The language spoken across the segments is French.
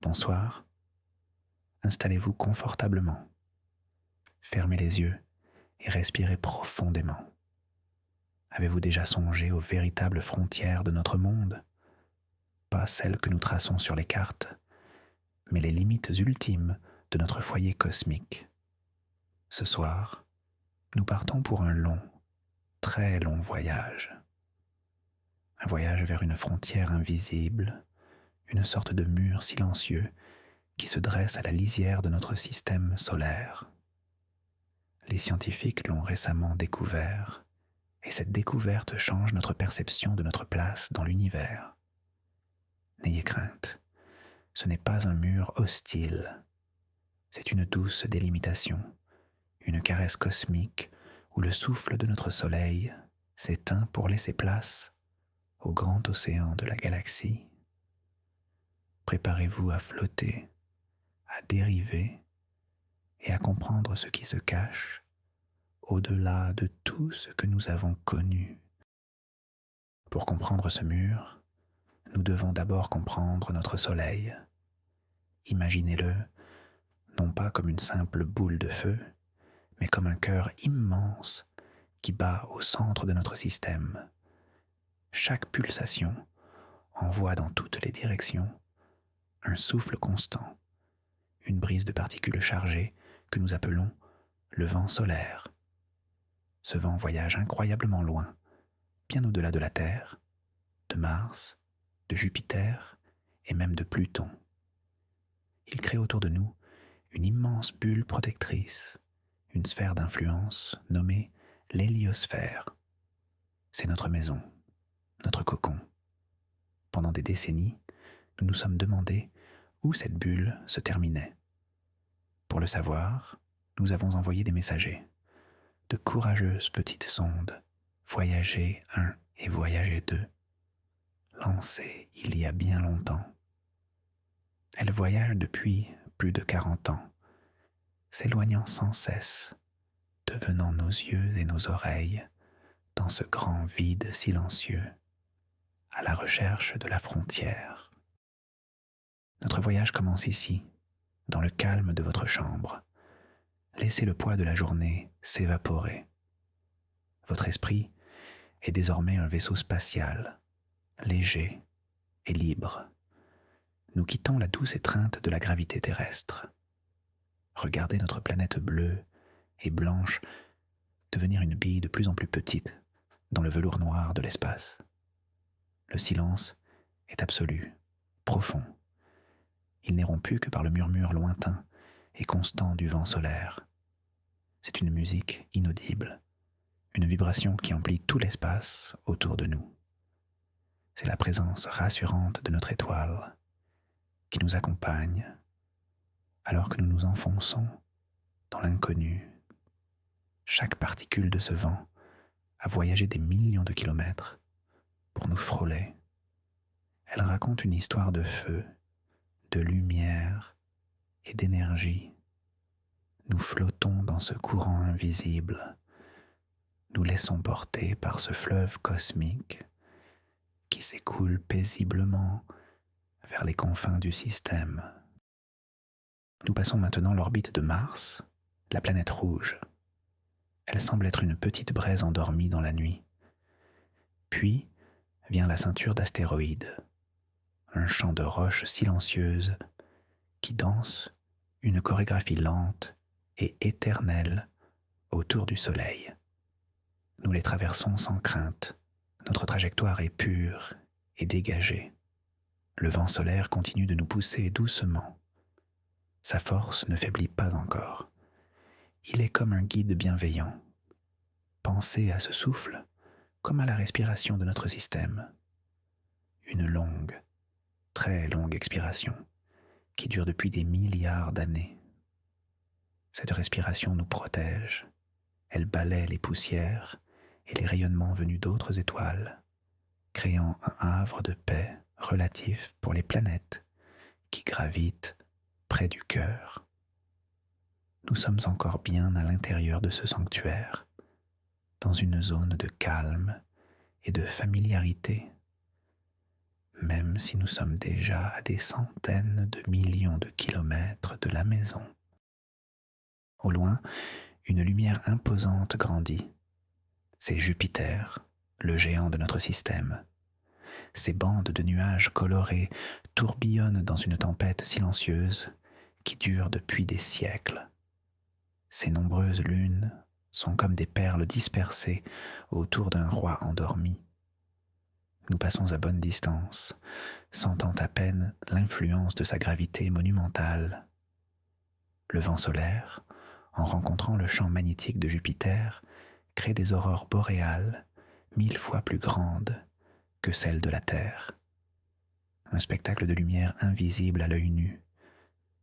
Bonsoir, installez-vous confortablement, fermez les yeux et respirez profondément. Avez-vous déjà songé aux véritables frontières de notre monde? Pas celles que nous traçons sur les cartes, mais les limites ultimes de notre foyer cosmique. Ce soir, nous partons pour un long, très long voyage. Un voyage vers une frontière invisible, une sorte de mur silencieux qui se dresse à la lisière de notre système solaire. Les scientifiques l'ont récemment découvert, et cette découverte change notre perception de notre place dans l'univers. N'ayez crainte, ce n'est pas un mur hostile, c'est une douce délimitation, une caresse cosmique où le souffle de notre soleil s'éteint pour laisser place au grand océan de la galaxie. Préparez-vous à flotter, à dériver et à comprendre ce qui se cache au-delà de tout ce que nous avons connu. Pour comprendre ce mur, nous devons d'abord comprendre notre soleil. Imaginez-le non pas comme une simple boule de feu, mais comme un cœur immense qui bat au centre de notre système. Chaque pulsation envoie dans toutes les directions un souffle constant, une brise de particules chargées que nous appelons le vent solaire. Ce vent voyage incroyablement loin, bien au-delà de la Terre, de Mars, de Jupiter et même de Pluton. Il crée autour de nous une immense bulle protectrice, une sphère d'influence nommée l'héliosphère. C'est notre maison, notre cocon. Pendant des décennies, nous nous sommes demandé où cette bulle se terminait. Pour le savoir, nous avons envoyé des messagers, de courageuses petites sondes, Voyager 1 et Voyager 2, lancées il y a bien longtemps. Elles voyagent depuis plus de 40 ans, s'éloignant sans cesse, devenant nos yeux et nos oreilles dans ce grand vide silencieux, à la recherche de la frontière. Notre voyage commence ici, dans le calme de votre chambre. Laissez le poids de la journée s'évaporer. Votre esprit est désormais un vaisseau spatial, léger et libre. Nous quittons la douce étreinte de la gravité terrestre. Regardez notre planète bleue et blanche devenir une bille de plus en plus petite dans le velours noir de l'espace. Le silence est absolu, profond. Il n'est rompu que par le murmure lointain et constant du vent solaire. C'est une musique inaudible, une vibration qui emplit tout l'espace autour de nous. C'est la présence rassurante de notre étoile qui nous accompagne alors que nous nous enfonçons dans l'inconnu. Chaque particule de ce vent a voyagé des millions de kilomètres pour nous frôler. Elle raconte une histoire de feu, de lumière et d'énergie. Nous flottons dans ce courant invisible. Nous laissons porter par ce fleuve cosmique qui s'écoule paisiblement vers les confins du système. Nous passons maintenant l'orbite de Mars, la planète rouge. Elle semble être une petite braise endormie dans la nuit. Puis vient la ceinture d'astéroïdes, un champ de roches silencieuses qui dansent une chorégraphie lente et éternelle autour du Soleil. Nous les traversons sans crainte. Notre trajectoire est pure et dégagée. Le vent solaire continue de nous pousser doucement. Sa force ne faiblit pas encore. Il est comme un guide bienveillant. Pensez à ce souffle comme à la respiration de notre système. Une longue, très longue expiration qui dure depuis des milliards d'années. Cette respiration nous protège. Elle balaie les poussières et les rayonnements venus d'autres étoiles, créant un havre de paix relatif pour les planètes qui gravitent près du cœur. Nous sommes encore bien à l'intérieur de ce sanctuaire, dans une zone de calme et de familiarité. même si nous sommes déjà à des centaines de millions de kilomètres de la maison. Au loin, une lumière imposante grandit. C'est Jupiter, le géant de notre système. Ces bandes de nuages colorés tourbillonnent dans une tempête silencieuse qui dure depuis des siècles. Ces nombreuses lunes sont comme des perles dispersées autour d'un roi endormi. Nous passons à bonne distance, sentant à peine l'influence de sa gravité monumentale. Le vent solaire, en rencontrant le champ magnétique de Jupiter, crée des aurores boréales 1000 fois plus grandes que celles de la Terre. Un spectacle de lumière invisible à l'œil nu,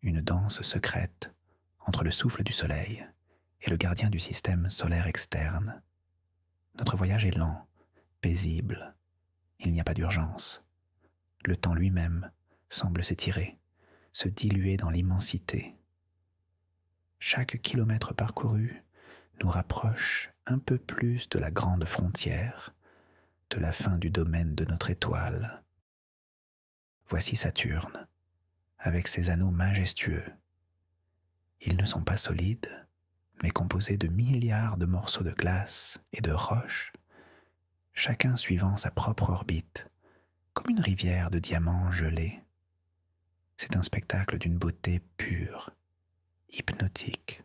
une danse secrète entre le souffle du Soleil et le gardien du système solaire externe. Notre voyage est lent, paisible. Il n'y a pas d'urgence. Le temps lui-même semble s'étirer, se diluer dans l'immensité. Chaque kilomètre parcouru nous rapproche un peu plus de la grande frontière, de la fin du domaine de notre étoile. Voici Saturne, avec ses anneaux majestueux. Ils ne sont pas solides, mais composés de milliards de morceaux de glace et de roches, chacun suivant sa propre orbite, comme une rivière de diamants gelés. C'est un spectacle d'une beauté pure, hypnotique.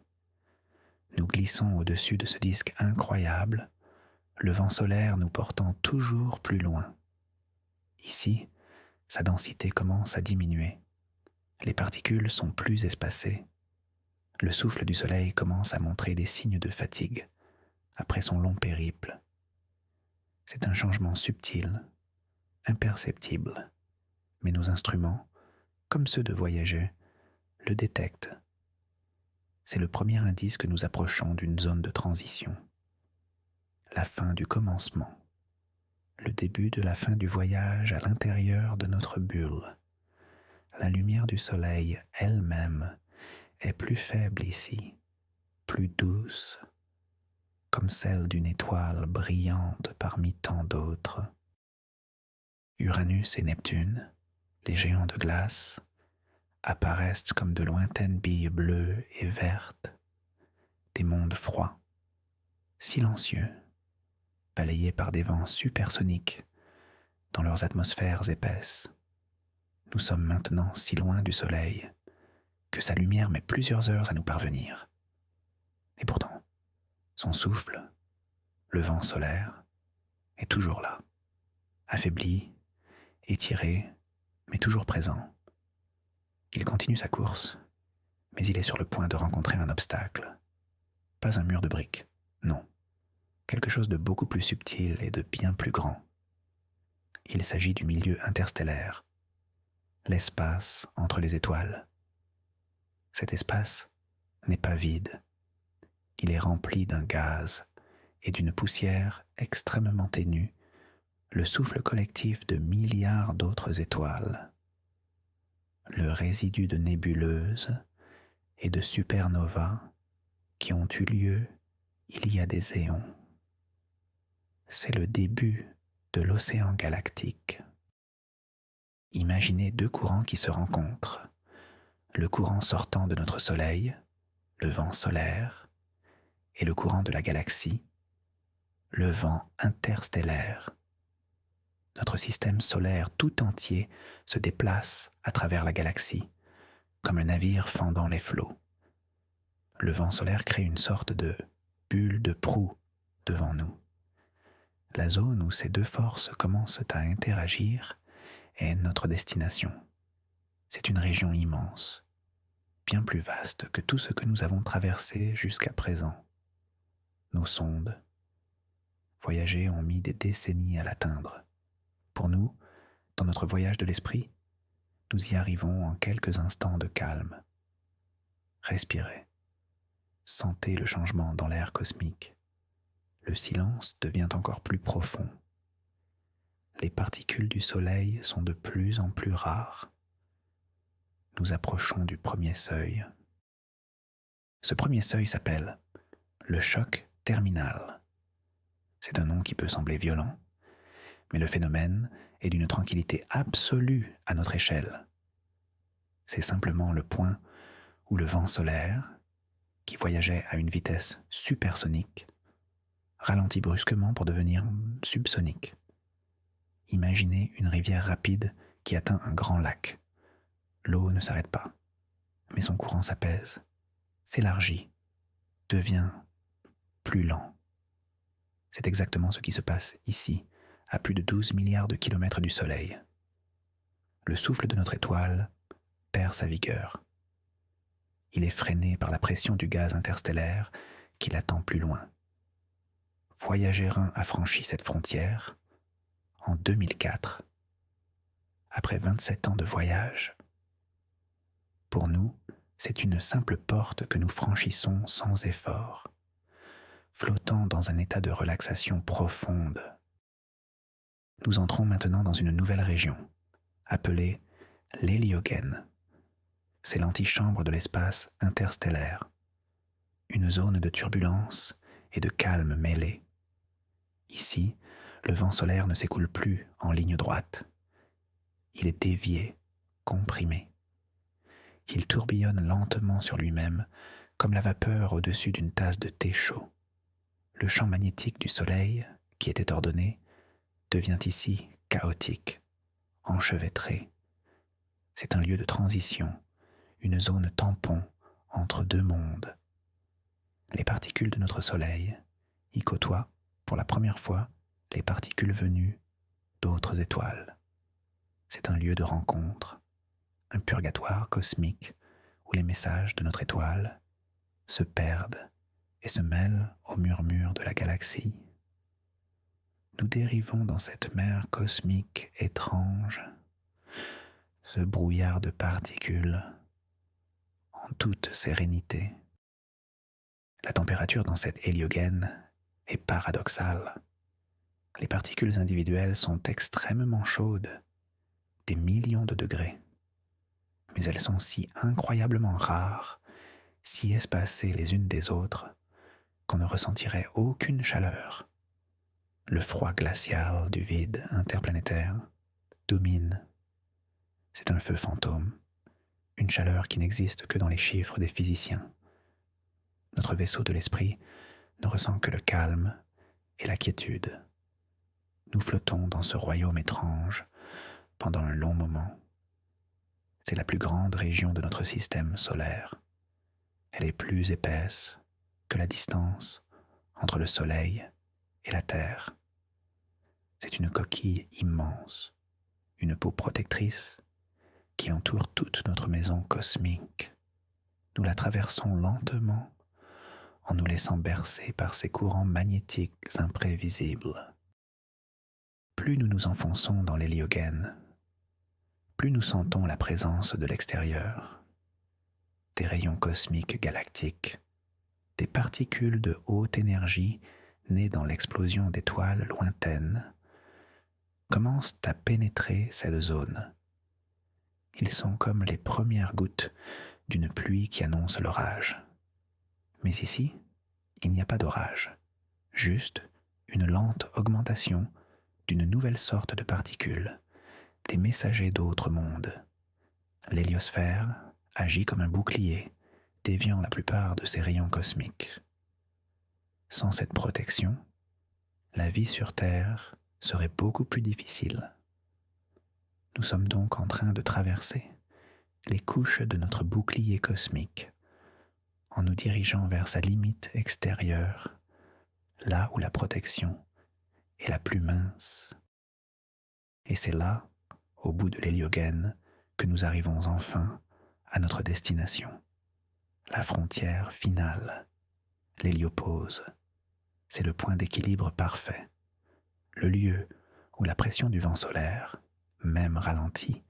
Nous glissons au-dessus de ce disque incroyable, le vent solaire nous portant toujours plus loin. Ici, sa densité commence à diminuer. Les particules sont plus espacées. Le souffle du soleil commence à montrer des signes de fatigue après son long périple. C'est un changement subtil, imperceptible, mais nos instruments, comme ceux de voyageurs, le détectent. C'est le premier indice que nous approchons d'une zone de transition. La fin du commencement, le début de la fin du voyage à l'intérieur de notre bulle. La lumière du soleil elle-même est plus faible ici, plus douce, comme celle d'une étoile brillante parmi tant d'autres. Uranus et Neptune, les géants de glace, apparaissent comme de lointaines billes bleues et vertes, des mondes froids, silencieux, balayés par des vents supersoniques dans leurs atmosphères épaisses. Nous sommes maintenant si loin du Soleil que sa lumière met plusieurs heures à nous parvenir. Et pourtant, son souffle, le vent solaire, est toujours là, affaibli, étiré, mais toujours présent. Il continue sa course, mais il est sur le point de rencontrer un obstacle. Pas un mur de briques, non. Quelque chose de beaucoup plus subtil et de bien plus grand. Il s'agit du milieu interstellaire, l'espace entre les étoiles. Cet espace n'est pas vide. Il est rempli d'un gaz et d'une poussière extrêmement ténue, le souffle collectif de milliards d'autres étoiles. Le résidu de nébuleuses et de supernovas qui ont eu lieu il y a des éons. C'est le début de l'océan galactique. Imaginez deux courants qui se rencontrent. Le courant sortant de notre Soleil, le vent solaire, et le courant de la galaxie, le vent interstellaire. Notre système solaire tout entier se déplace à travers la galaxie, comme un navire fendant les flots. Le vent solaire crée une sorte de bulle de proue devant nous. La zone où ces deux forces commencent à interagir est notre destination. C'est une région immense, bien plus vaste que tout ce que nous avons traversé jusqu'à présent. Nos sondes, voyagées, ont mis des décennies à l'atteindre. Pour nous, dans notre voyage de l'esprit, nous y arrivons en quelques instants de calme. Respirez. Sentez le changement dans l'air cosmique. Le silence devient encore plus profond. Les particules du Soleil sont de plus en plus rares. Nous approchons du premier seuil. Ce premier seuil s'appelle le choc terminal. C'est un nom qui peut sembler violent, mais le phénomène est d'une tranquillité absolue à notre échelle. C'est simplement le point où le vent solaire, qui voyageait à une vitesse supersonique, ralentit brusquement pour devenir subsonique. Imaginez une rivière rapide qui atteint un grand lac. L'eau ne s'arrête pas, mais son courant s'apaise, s'élargit, devient plus lent. C'est exactement ce qui se passe ici, à plus de 12 milliards de kilomètres du Soleil. Le souffle de notre étoile perd sa vigueur. Il est freiné par la pression du gaz interstellaire qui l'attend plus loin. Voyager 1 a franchi cette frontière en 2004, après 27 ans de voyage. Pour nous, c'est une simple porte que nous franchissons sans effort, flottant dans un état de relaxation profonde. Nous entrons maintenant dans une nouvelle région, appelée l'héliogène. C'est l'antichambre de l'espace interstellaire, une zone de turbulence et de calme mêlés. Ici, le vent solaire ne s'écoule plus en ligne droite. Il est dévié, comprimé. Il tourbillonne lentement sur lui-même, comme la vapeur au-dessus d'une tasse de thé chaud. Le champ magnétique du Soleil, qui était ordonné, devient ici chaotique, enchevêtré. C'est un lieu de transition, une zone tampon entre deux mondes. Les particules de notre Soleil y côtoient, pour la première fois, les particules venues d'autres étoiles. C'est un lieu de rencontre, un purgatoire cosmique où les messages de notre étoile se perdent et se mêlent au murmure de la galaxie. Nous dérivons dans cette mer cosmique étrange, ce brouillard de particules, en toute sérénité. La température dans cette héliogène est paradoxale. Les particules individuelles sont extrêmement chaudes, des millions de degrés. Mais elles sont si incroyablement rares, si espacées les unes des autres, qu'on ne ressentirait aucune chaleur. Le froid glacial du vide interplanétaire domine. C'est un feu fantôme, une chaleur qui n'existe que dans les chiffres des physiciens. Notre vaisseau de l'esprit ne ressent que le calme et la quiétude. Nous flottons dans ce royaume étrange pendant un long moment. C'est la plus grande région de notre système solaire. Elle est plus épaisse que la distance entre le Soleil et la Terre. C'est une coquille immense, une peau protectrice qui entoure toute notre maison cosmique. Nous la traversons lentement en nous laissant bercer par ces courants magnétiques imprévisibles. Plus nous nous enfonçons dans l'héliogène, plus nous sentons la présence de l'extérieur, des rayons cosmiques galactiques, des particules de haute énergie nées dans l'explosion d'étoiles lointaines, commencent à pénétrer cette zone. Ils sont comme les premières gouttes d'une pluie qui annonce l'orage. Mais ici, il n'y a pas d'orage, juste une lente augmentation d'une nouvelle sorte de particules, des messagers d'autres mondes. L'héliosphère agit comme un bouclier, déviant la plupart de ces rayons cosmiques. Sans cette protection, la vie sur Terre serait beaucoup plus difficile. Nous sommes donc en train de traverser les couches de notre bouclier cosmique en nous dirigeant vers sa limite extérieure, là où la protection est la plus mince. Et c'est là, au bout de l'héliogène, que nous arrivons enfin à notre destination. La frontière finale, l'héliopause, c'est le point d'équilibre parfait, le lieu où la pression du vent solaire, même ralentie,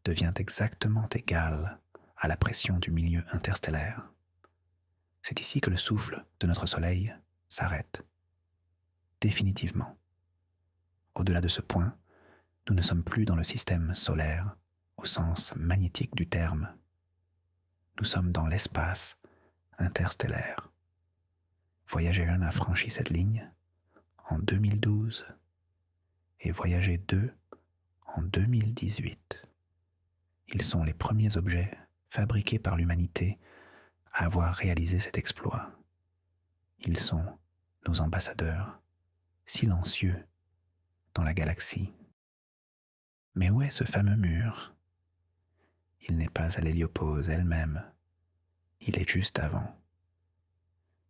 devient exactement égale à la pression du milieu interstellaire. C'est ici que le souffle de notre Soleil s'arrête, définitivement. Au-delà de ce point, nous ne sommes plus dans le système solaire au sens magnétique du terme. Nous sommes dans l'espace interstellaire. Voyager 1 a franchi cette ligne en 2012 et Voyager 2 en 2018. Ils sont les premiers objets fabriqués par l'humanité à avoir réalisé cet exploit. Ils sont nos ambassadeurs, silencieux, dans la galaxie. Mais où est ce fameux mur ? Il n'est pas à l'héliopause elle-même, il est juste avant.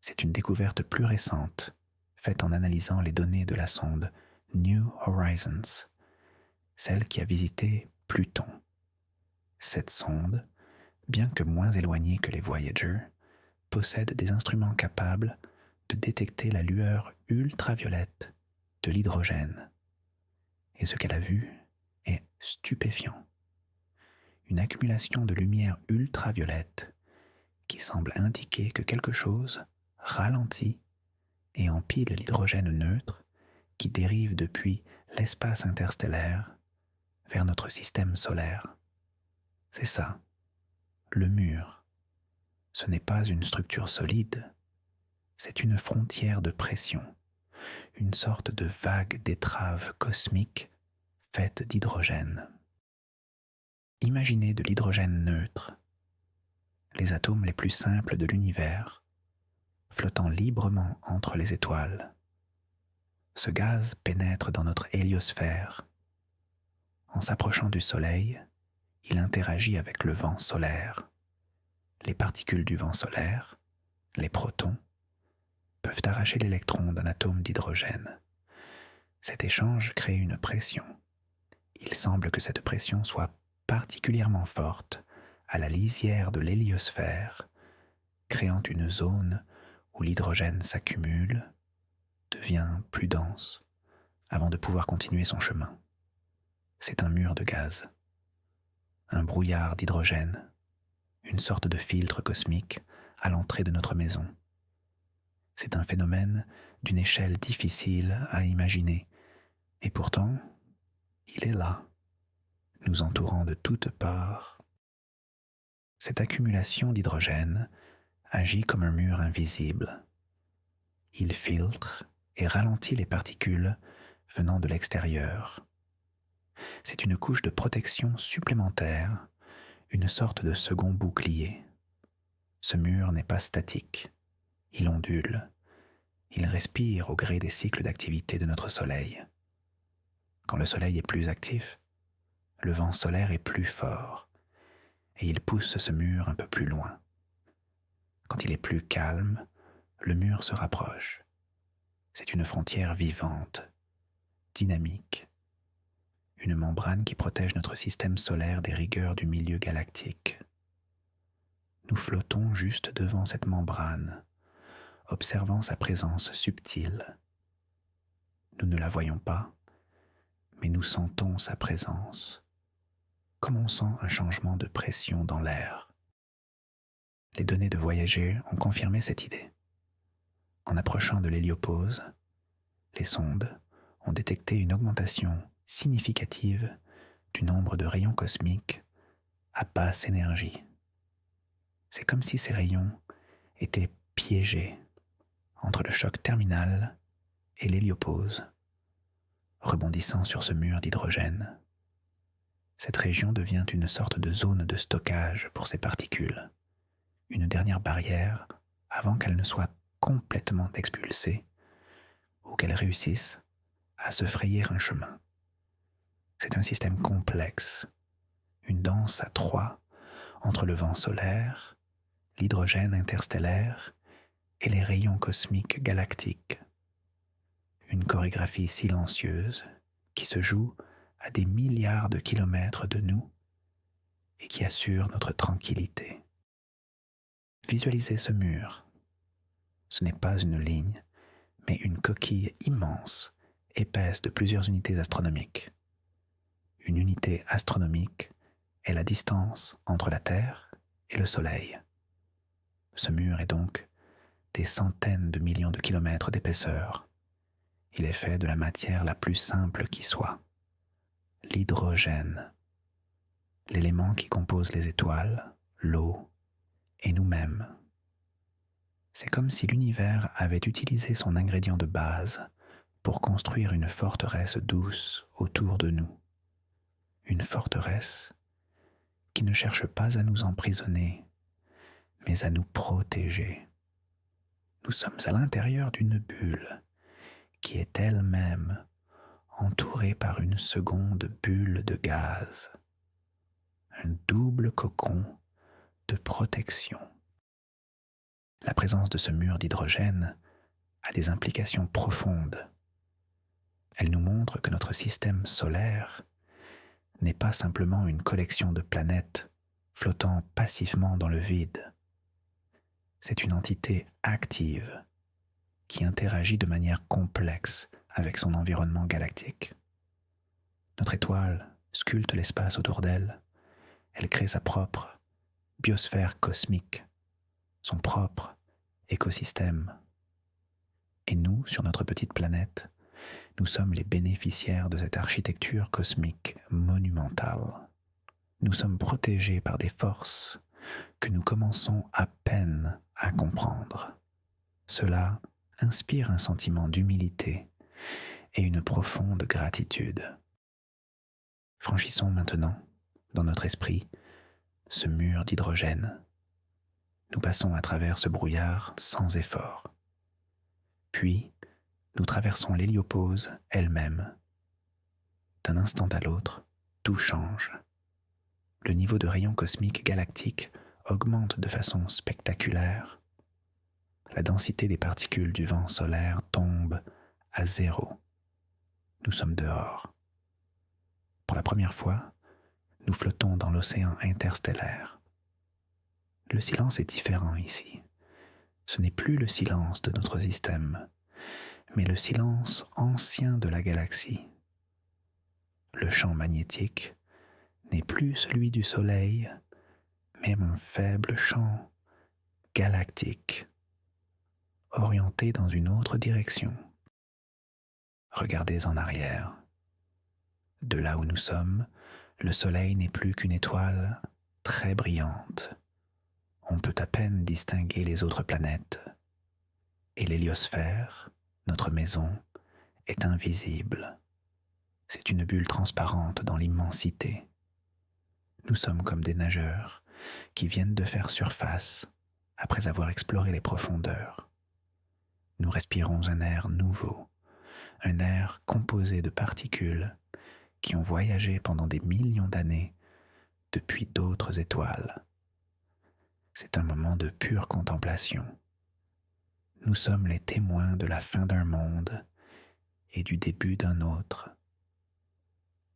C'est une découverte plus récente, faite en analysant les données de la sonde New Horizons, celle qui a visité Pluton. Cette sonde, bien que moins éloignée que les Voyager, possède des instruments capables de détecter la lueur ultraviolette de l'hydrogène. Et ce qu'elle a vu est stupéfiant. Une accumulation de lumière ultraviolette qui semble indiquer que quelque chose ralentit et empile l'hydrogène neutre qui dérive depuis l'espace interstellaire vers notre système solaire. C'est ça, le mur. Ce n'est pas une structure solide, c'est une frontière de pression, une sorte de vague d'étrave cosmique faite d'hydrogène. Imaginez de l'hydrogène neutre, les atomes les plus simples de l'univers, flottant librement entre les étoiles. Ce gaz pénètre dans notre héliosphère. En s'approchant du Soleil, il interagit avec le vent solaire. Les particules du vent solaire, les protons, peuvent arracher l'électron d'un atome d'hydrogène. Cet échange crée une pression. Il semble que cette pression soit particulièrement forte à la lisière de l'héliosphère, créant une zone où l'hydrogène s'accumule, devient plus dense, avant de pouvoir continuer son chemin. C'est un mur de gaz, un brouillard d'hydrogène, une sorte de filtre cosmique à l'entrée de notre maison. C'est un phénomène d'une échelle difficile à imaginer, et pourtant, il est là, nous entourant de toutes parts. Cette accumulation d'hydrogène agit comme un mur invisible. Il filtre et ralentit les particules venant de l'extérieur. C'est une couche de protection supplémentaire, une sorte de second bouclier. Ce mur n'est pas statique, il ondule, il respire au gré des cycles d'activité de notre Soleil. Quand le Soleil est plus actif, le vent solaire est plus fort et il pousse ce mur un peu plus loin. Quand il est plus calme, le mur se rapproche. C'est une frontière vivante, dynamique, une membrane qui protège notre système solaire des rigueurs du milieu galactique. Nous flottons juste devant cette membrane, observant sa présence subtile. Nous ne la voyons pas, mais nous sentons sa présence, comme on sent un changement de pression dans l'air. Les données de Voyager ont confirmé cette idée. En approchant de l'héliopause, les sondes ont détecté une augmentation significative du nombre de rayons cosmiques à basse énergie. C'est comme si ces rayons étaient piégés entre le choc terminal et l'héliopause, rebondissant sur ce mur d'hydrogène. Cette région devient une sorte de zone de stockage pour ces particules, une dernière barrière avant qu'elles ne soient complètement expulsées ou qu'elles réussissent à se frayer un chemin. C'est un système complexe, une danse à trois entre le vent solaire, l'hydrogène interstellaire et les rayons cosmiques galactiques. Une chorégraphie silencieuse qui se joue à des milliards de kilomètres de nous et qui assure notre tranquillité. Visualisez ce mur. Ce n'est pas une ligne, mais une coquille immense, épaisse de plusieurs unités astronomiques. Une unité astronomique est la distance entre la Terre et le Soleil. Ce mur est donc des centaines de millions de kilomètres d'épaisseur. Il est fait de la matière la plus simple qui soit, l'hydrogène, l'élément qui compose les étoiles, l'eau et nous-mêmes. C'est comme si l'univers avait utilisé son ingrédient de base pour construire une forteresse douce autour de nous. Une forteresse qui ne cherche pas à nous emprisonner, mais à nous protéger. Nous sommes à l'intérieur d'une bulle qui est elle-même entourée par une seconde bulle de gaz, un double cocon de protection. La présence de ce mur d'hydrogène a des implications profondes. Elle nous montre que notre système solaire n'est pas simplement une collection de planètes flottant passivement dans le vide. C'est une entité active qui interagit de manière complexe avec son environnement galactique. Notre étoile sculpte l'espace autour d'elle. Elle crée sa propre biosphère cosmique, son propre écosystème. Et nous, sur notre petite planète, nous sommes les bénéficiaires de cette architecture cosmique monumentale. Nous sommes protégés par des forces que nous commençons à peine à comprendre. Cela inspire un sentiment d'humilité et une profonde gratitude. Franchissons maintenant, dans notre esprit, ce mur d'hydrogène. Nous passons à travers ce brouillard sans effort. Puis, nous traversons l'héliopause elle-même. D'un instant à l'autre, tout change. Le niveau de rayons cosmiques galactiques augmente de façon spectaculaire. La densité des particules du vent solaire tombe à zéro. Nous sommes dehors. Pour la première fois, nous flottons dans l'océan interstellaire. Le silence est différent ici. Ce n'est plus le silence de notre système, mais le silence ancien de la galaxie. Le champ magnétique n'est plus celui du Soleil, mais un faible champ galactique, orienté dans une autre direction. Regardez en arrière. De là où nous sommes, le Soleil n'est plus qu'une étoile très brillante. On peut à peine distinguer les autres planètes. Et l'héliosphère, notre maison, est invisible. C'est une bulle transparente dans l'immensité. Nous sommes comme des nageurs qui viennent de faire surface après avoir exploré les profondeurs. Nous respirons un air nouveau, un air composé de particules qui ont voyagé pendant des millions d'années depuis d'autres étoiles. C'est un moment de pure contemplation. Nous sommes les témoins de la fin d'un monde et du début d'un autre.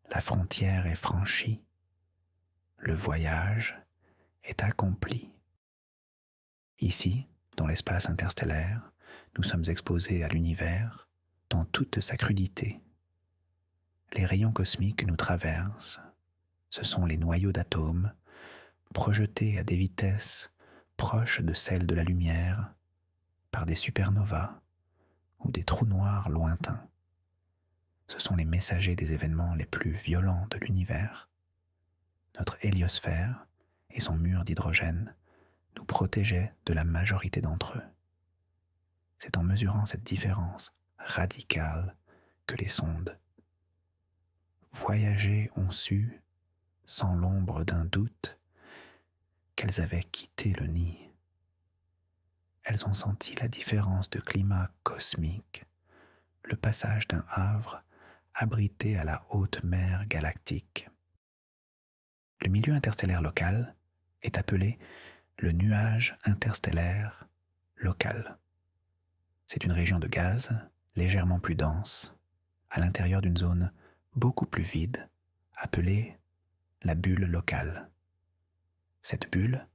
La frontière est franchie. Le voyage est accompli. Ici, dans l'espace interstellaire, nous sommes exposés à l'univers dans toute sa crudité. Les rayons cosmiques nous traversent. Ce sont les noyaux d'atomes projetés à des vitesses proches de celles de la lumière par des supernovas ou des trous noirs lointains. Ce sont les messagers des événements les plus violents de l'univers. Notre héliosphère et son mur d'hydrogène nous protégeaient de la majorité d'entre eux. C'est en mesurant cette différence radicale que les sondes voyagées ont su, sans l'ombre d'un doute, qu'elles avaient quitté le nid. Elles ont senti la différence de climat cosmique, le passage d'un havre abrité à la haute mer galactique. Le milieu interstellaire local est appelé le nuage interstellaire local. C'est une région de gaz légèrement plus dense, à l'intérieur d'une zone beaucoup plus vide, appelée la bulle locale. Cette bulle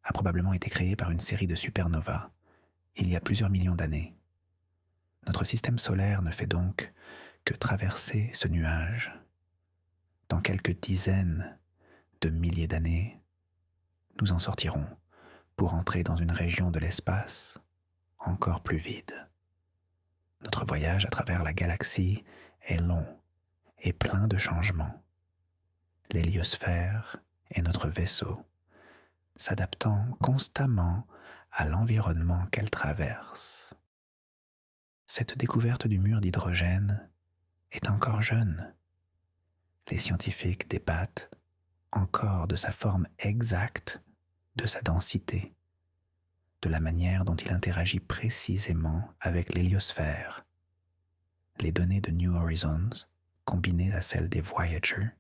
a probablement été créée par une série de supernovas il y a plusieurs millions d'années. Notre système solaire ne fait donc que traverser ce nuage. Dans quelques dizaines de milliers d'années, nous en sortirons pour entrer dans une région de l'espace encore plus vide. Notre voyage à travers la galaxie est long et plein de changements. L'héliosphère est notre vaisseau, s'adaptant constamment à l'environnement qu'elle traverse. Cette découverte du mur d'hydrogène est encore jeune. Les scientifiques débattent encore de sa forme exacte, de sa densité, de la manière dont il interagit précisément avec l'héliosphère. Les données de New Horizons, combinées à celles des Voyager,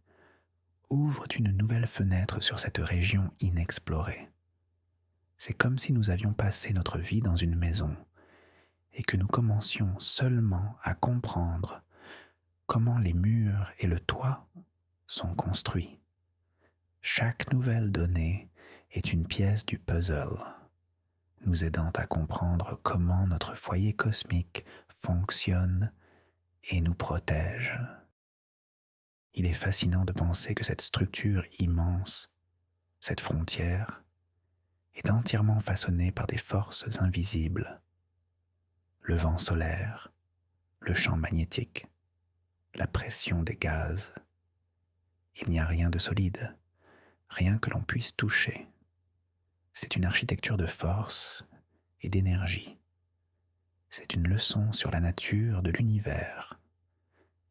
ouvrent une nouvelle fenêtre sur cette région inexplorée. C'est comme si nous avions passé notre vie dans une maison et que nous commencions seulement à comprendre comment les murs et le toit sont construits. Chaque nouvelle donnée est une pièce du puzzle, nous aidant à comprendre comment notre foyer cosmique fonctionne et nous protège. Il est fascinant de penser que cette structure immense, cette frontière, est entièrement façonnée par des forces invisibles. Le vent solaire, le champ magnétique, la pression des gaz. Il n'y a rien de solide, rien que l'on puisse toucher. C'est une architecture de force et d'énergie. C'est une leçon sur la nature de l'univers.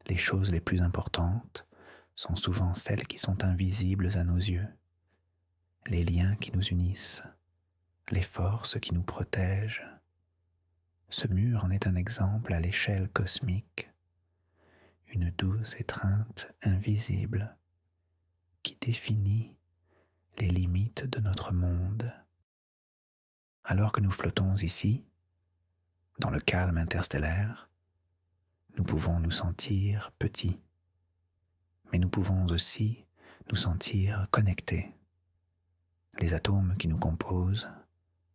Les choses les plus importantes sont souvent celles qui sont invisibles à nos yeux. Les liens qui nous unissent, les forces qui nous protègent. Ce mur en est un exemple à l'échelle cosmique, une douce étreinte invisible qui définit les limites de notre monde. Alors que nous flottons ici, dans le calme interstellaire, nous pouvons nous sentir petits, mais nous pouvons aussi nous sentir connectés. Les atomes qui nous composent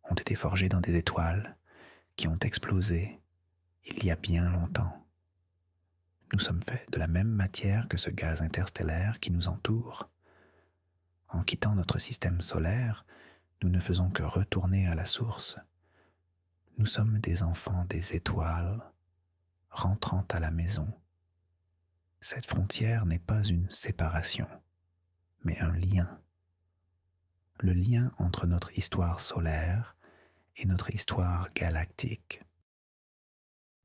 ont été forgés dans des étoiles qui ont explosé il y a bien longtemps. Nous sommes faits de la même matière que ce gaz interstellaire qui nous entoure. En quittant notre système solaire, nous ne faisons que retourner à la source. Nous sommes des enfants des étoiles, rentrant à la maison. Cette frontière n'est pas une séparation, mais un lien. Le lien entre notre histoire solaire et notre histoire galactique.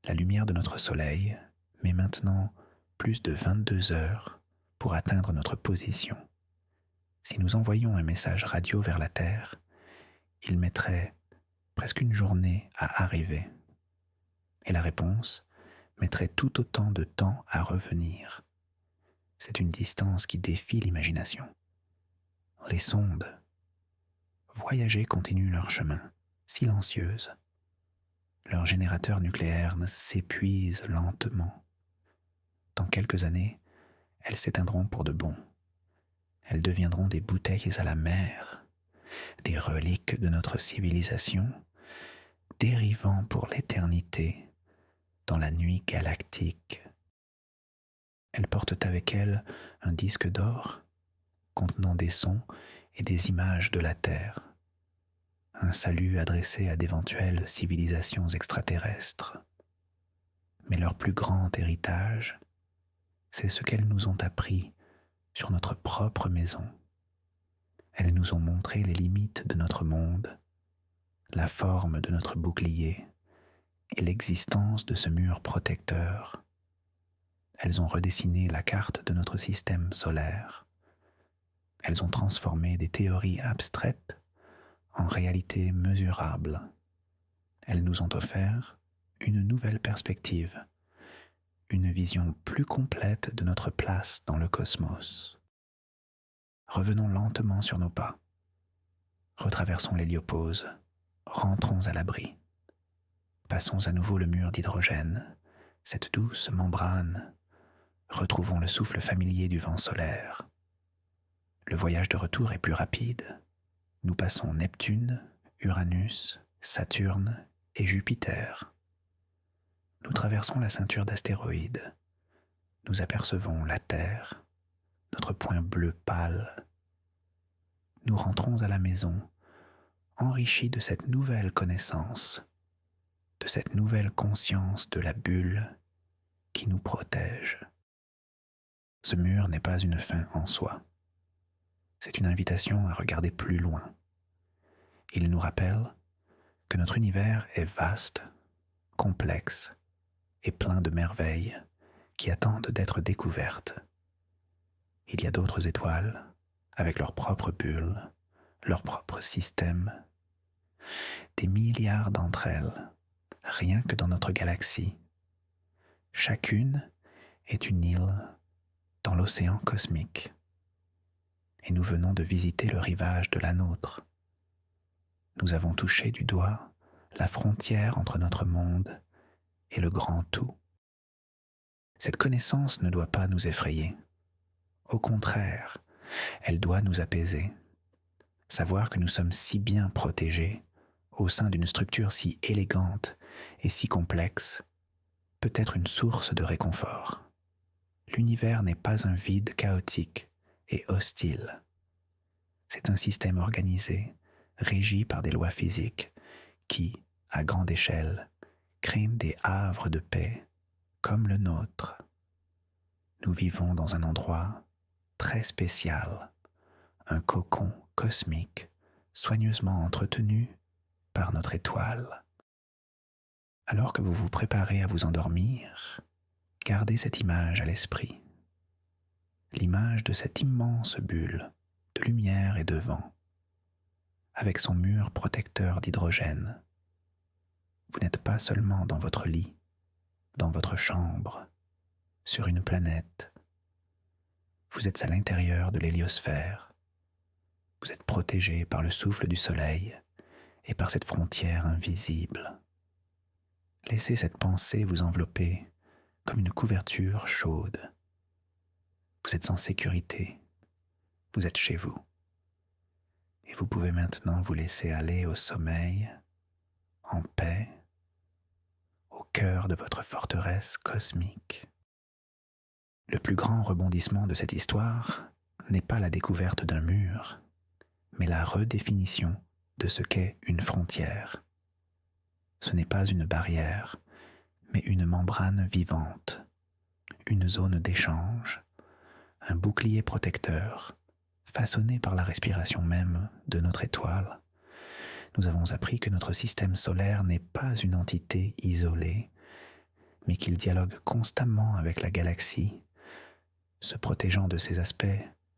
La lumière de notre Soleil met maintenant plus de 22 heures pour atteindre notre position. Si nous envoyions un message radio vers la Terre, il mettrait presque une journée à arriver. Et la réponse mettrait tout autant de temps à revenir. C'est une distance qui défie l'imagination. Les sondes Voyager continuent leur chemin, silencieuses. Leurs générateurs nucléaires s'épuisent lentement. Dans quelques années, elles s'éteindront pour de bon. Elles deviendront des bouteilles à la mer, des reliques de notre civilisation, dérivant pour l'éternité dans la nuit galactique. Elles portent avec elles un disque d'or contenant des sons et des images de la Terre, un salut adressé à d'éventuelles civilisations extraterrestres. Mais leur plus grand héritage, c'est ce qu'elles nous ont appris sur notre propre maison. Elles nous ont montré les limites de notre monde, la forme de notre bouclier et l'existence de ce mur protecteur. Elles ont redessiné la carte de notre système solaire. Elles ont transformé des théories abstraites en réalité mesurable. Elles nous ont offert une nouvelle perspective, une vision plus complète de notre place dans le cosmos. Revenons lentement sur nos pas. Retraversons l'héliopause, rentrons à l'abri. Passons à nouveau le mur d'hydrogène, cette douce membrane. Retrouvons le souffle familier du vent solaire. Le voyage de retour est plus rapide. Nous passons Neptune, Uranus, Saturne et Jupiter. Nous traversons la ceinture d'astéroïdes. Nous apercevons la Terre, notre point bleu pâle. Nous rentrons à la maison, enrichis de cette nouvelle connaissance, de cette nouvelle conscience de la bulle qui nous protège. Ce mur n'est pas une fin en soi. C'est une invitation à regarder plus loin. Il nous rappelle que notre univers est vaste, complexe et plein de merveilles qui attendent d'être découvertes. Il y a d'autres étoiles, avec leurs propres bulles, leur propre système, des milliards d'entre elles, rien que dans notre galaxie. Chacune est une île dans l'océan cosmique. Et nous venons de visiter le rivage de la nôtre. Nous avons touché du doigt la frontière entre notre monde et le grand tout. Cette connaissance ne doit pas nous effrayer. Au contraire, elle doit nous apaiser. Savoir que nous sommes si bien protégés au sein d'une structure si élégante et si complexe peut être une source de réconfort. L'univers n'est pas un vide chaotique et hostile. C'est un système organisé, régi par des lois physiques qui, à grande échelle, créent des havres de paix comme le nôtre. Nous vivons dans un endroit très spécial, un cocon cosmique soigneusement entretenu par notre étoile. Alors que vous vous préparez à vous endormir, gardez cette image à l'esprit. L'image de cette immense bulle de lumière et de vent, avec son mur protecteur d'hydrogène. Vous n'êtes pas seulement dans votre lit, dans votre chambre, sur une planète. Vous êtes à l'intérieur de l'héliosphère. Vous êtes protégé par le souffle du soleil et par cette frontière invisible. Laissez cette pensée vous envelopper comme une couverture chaude. Vous êtes en sécurité. Vous êtes chez vous. Et vous pouvez maintenant vous laisser aller au sommeil, en paix, au cœur de votre forteresse cosmique. Le plus grand rebondissement de cette histoire n'est pas la découverte d'un mur, mais la redéfinition de ce qu'est une frontière. Ce n'est pas une barrière, mais une membrane vivante, une zone d'échange, un bouclier protecteur, façonné par la respiration même de notre étoile. Nous avons appris que notre système solaire n'est pas une entité isolée, mais qu'il dialogue constamment avec la galaxie, se protégeant de ses aspects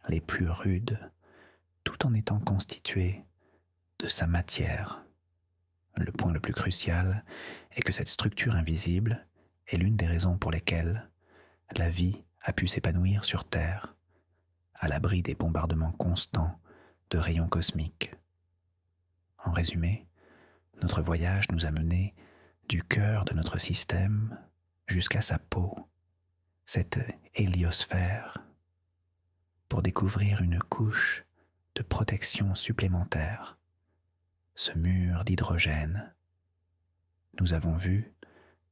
les plus rudes, tout en étant constitué de sa matière. Le point le plus crucial est que cette structure invisible est l'une des raisons pour lesquelles la vie a pu s'épanouir sur Terre, à l'abri des bombardements constants de rayons cosmiques. En résumé, notre voyage nous a menés du cœur de notre système jusqu'à sa peau, cette héliosphère, pour découvrir une couche de protection supplémentaire, ce mur d'hydrogène. Nous avons vu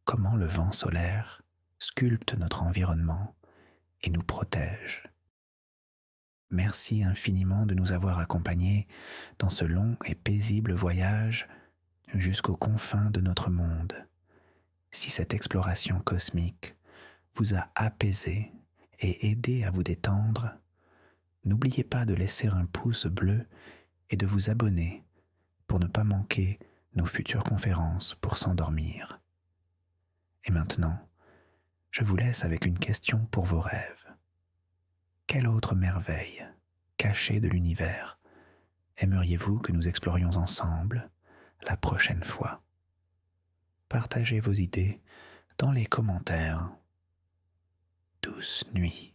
comment le vent solaire sculpte notre environnement et nous protège. Merci infiniment de nous avoir accompagnés dans ce long et paisible voyage jusqu'aux confins de notre monde. Si cette exploration cosmique vous a apaisé et aidé à vous détendre, n'oubliez pas de laisser un pouce bleu et de vous abonner pour ne pas manquer nos futures conférences pour s'endormir. Et maintenant, je vous laisse avec une question pour vos rêves. Quelle autre merveille, cachée de l'univers, aimeriez-vous que nous explorions ensemble la prochaine fois? Partagez vos idées dans les commentaires. Douce nuit.